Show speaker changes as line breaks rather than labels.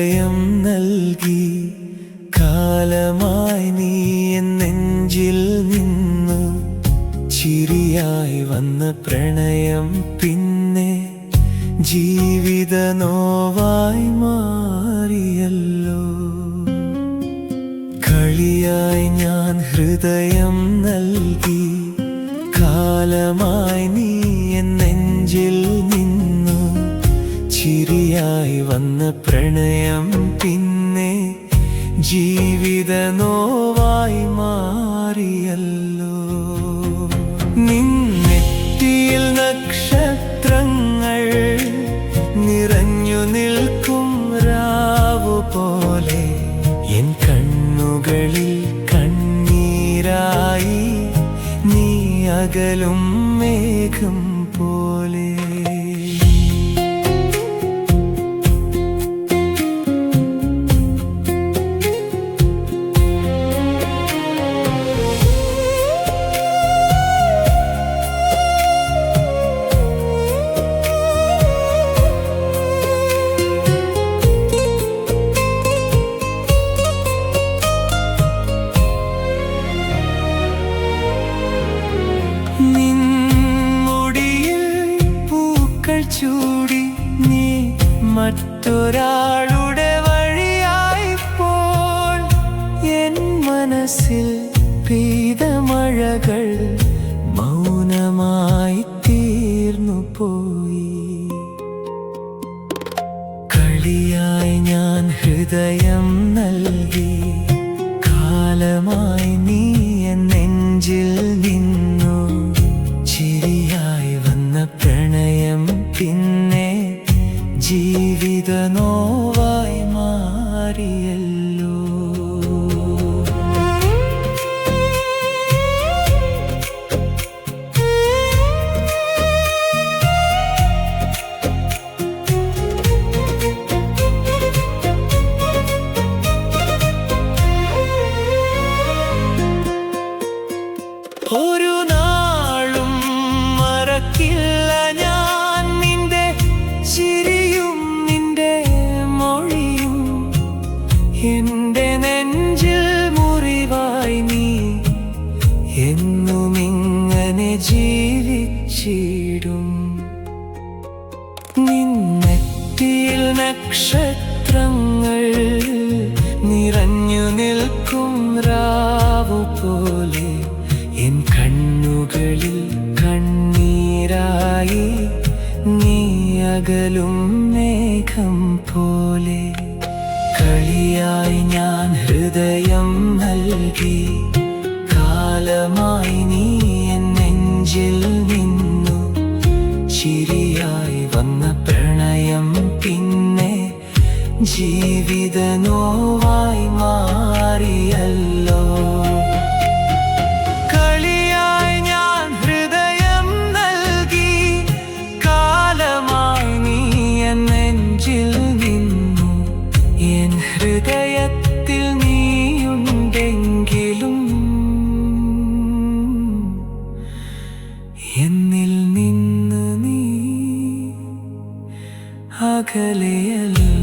ഹൃദയം നൽകി. കാലമായി നീ എൻ നെഞ്ചിൽ നിന്നു. ചിരിയായി വന്ന പ്രണയം പിന്നെ ജീവിത നോവായി മാറിയല്ലോ. കളിയായി ഞാൻ ഹൃദയം നൽകി. കാലമായി നീ എൻ നെഞ്ചിൽ നിന്നു. ചിരിയായി വന്ന പ്രണയം പിന്നെ ജീവിത നോവായി മാറിയല്ലോ. നിന്നെറ്റിയിൽ നക്ഷത്രങ്ങൾ നിറഞ്ഞു നിൽക്കും രാവു പോലെ. എൻ കണ്ണുകളിൽ കണ്ണീരായി നീ അകലും മേഘം പോലെ. ചൂടി നീ മറ്റൊരാളുടെ വഴിയായിപ്പോൾ. എൻ മനസ്സിൽ പെയ്ത മഴകൾ മൗനമായി തീർന്നു പോയി. കളിയായി ഞാൻ ഹൃദയം നൽകി. കാലമായി നീ എൻ നെഞ്ചിൽ നിന്നു. ചിരിയായി വന്ന പ്രണയം പിന്നെ ജീവിത നോവായി മാറിയല്ലോ. ഒരു നാളും മറക്കില്ല ഞാൻ നിന്റെ ചിരിയും നിന്റെ മൊഴിയും. എന്റെ നെഞ്ചിൽ മുറിവായി നീ എന്നും ഇങ്ങനെ ജീവിച്ചിടും. നിന്നെറ്റിയിൽ നക്ഷത്രങ്ങൾ നിറഞ്ഞു നിൽക്കും രാവു പോലെ. എൻ കണ്ണുകളിൽ കണ്ണീരായി നീ അകലും മേഘം പോലെ. കളിയായി ഞാൻ ഹൃദയം നൽകി. കാലമായി നീ എൻ നെഞ്ചിൽ നിന്നു. ചിരിയായി വന്ന പ്രണയം പിന്നെ ജീവിത നോവായി മാറിയല്ലോ. ഹൃദയത്തിൽ നീയുണ്ടെങ്കിലും എന്നിൽ നിന്ന് നീ അകലെയല്ല.